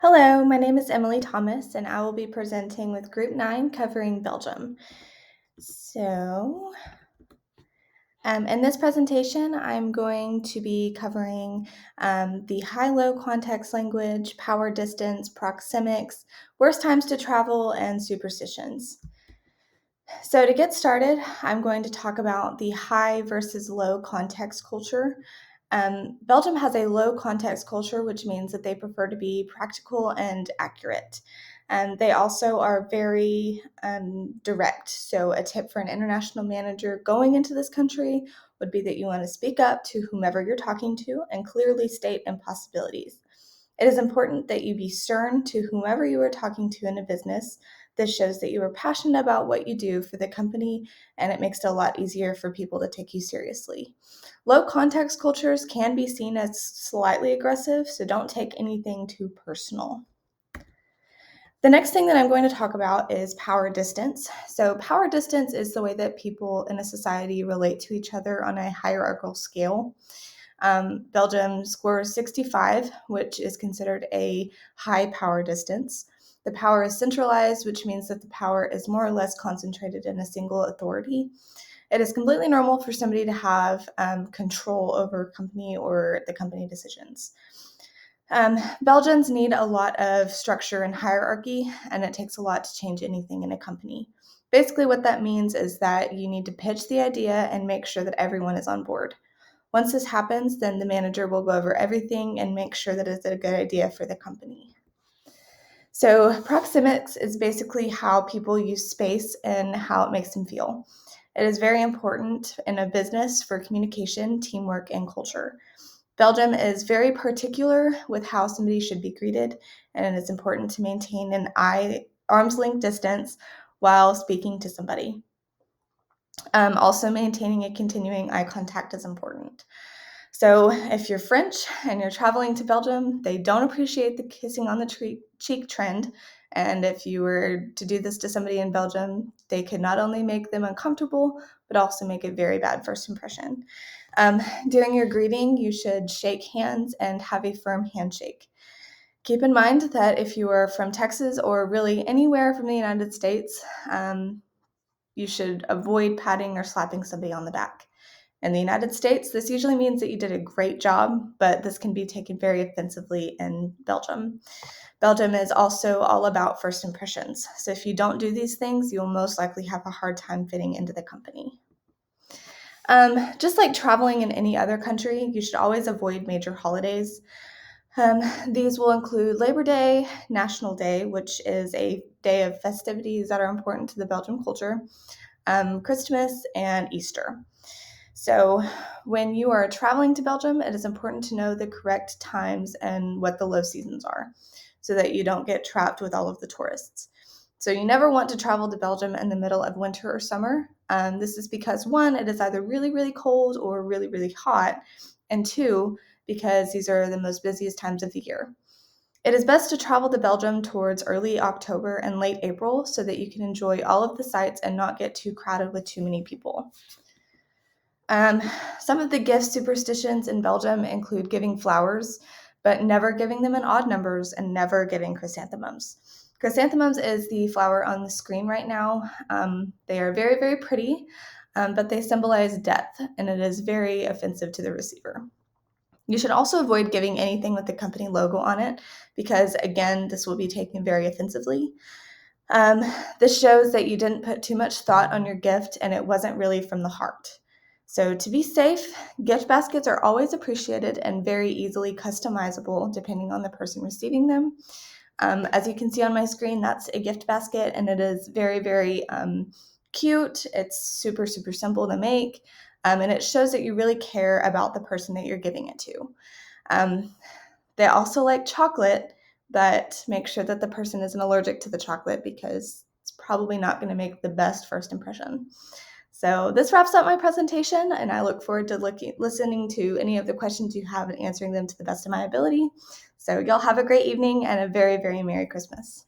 Hello, my name is Emily Thomas, and I will be presenting with Group 9 covering Belgium. In this presentation, I'm going to be covering the high-low context language, power distance, proxemics, worst times to travel, and superstitions. So to get started, I'm going to talk about the high versus low context culture. Belgium has a low context culture, which means that they prefer to be practical and accurate. They also are very direct. So a tip for an international manager going into this country would be that you want to speak up to whomever you're talking to and clearly state impossibilities. It is important that you be stern to whomever you are talking to in a business. This shows that you are passionate about what you do for the company, and it makes it a lot easier for people to take you seriously. Low context cultures can be seen as slightly aggressive, so don't take anything too personal. The next thing that I'm going to talk about is power distance. So power distance is the way that people in a society relate to each other on a hierarchical scale. Belgium scores 65, which is considered a high power distance. The power is centralized, which means that the power is more or less concentrated in a single authority. It is completely normal for somebody to have control over a company or the company decisions. Belgians need a lot of structure and hierarchy, and it takes a lot to change anything in a company. Basically, what that means is that you need to pitch the idea and make sure that everyone is on board. Once this happens, then the manager will go over everything and make sure that it's a good idea for the company. So proxemics is basically how people use space and how it makes them feel. It is very important in a business for communication, teamwork, and culture. Belgium is very particular with how somebody should be greeted, and it is important to maintain an arm's length distance while speaking to somebody. Also, maintaining a continuing eye contact is important. So if you're French and you're traveling to Belgium, they don't appreciate the kissing on the cheek trend. And if you were to do this to somebody in Belgium, they could not only make them uncomfortable, but also make a very bad first impression. During your greeting, you should shake hands and have a firm handshake. Keep in mind that if you are from Texas or really anywhere from the United States, you should avoid patting or slapping somebody on the back. In the United States, this usually means that you did a great job, but this can be taken very offensively in Belgium. Belgium is also all about first impressions. So if you don't do these things, you'll most likely have a hard time fitting into the company. Just like traveling in any other country, you should always avoid major holidays. These will include Labor Day, National Day, which is a day of festivities that are important to the Belgian culture, Christmas, and Easter. So when you are traveling to Belgium, it is important to know the correct times and what the low seasons are so that you don't get trapped with all of the tourists. So you never want to travel to Belgium in the middle of winter or summer. This is because one, it is either really, really cold or really, really hot, and two, because these are the most busiest times of the year. It is best to travel to Belgium towards early October and late April so that you can enjoy all of the sights and not get too crowded with too many people. Some of the gift superstitions in Belgium include giving flowers, but never giving them in odd numbers and never giving chrysanthemums. Chrysanthemums is the flower on the screen right now. They are very, very pretty, but they symbolize death, and it is very offensive to the receiver. You should also avoid giving anything with the company logo on it because, again, this will be taken very offensively. This shows that you didn't put too much thought on your gift and it wasn't really from the heart. So to be safe, gift baskets are always appreciated and very easily customizable depending on the person receiving them. As you can see on my screen, that's a gift basket and it is very, very cute. It's super, super simple to make. And it shows that you really care about the person that you're giving it to. They also like chocolate, but make sure that the person isn't allergic to the chocolate because it's probably not going to make the best first impression. So this wraps up my presentation, and I look forward to listening to any of the questions you have and answering them to the best of my ability. So y'all have a great evening and a very, very Merry Christmas.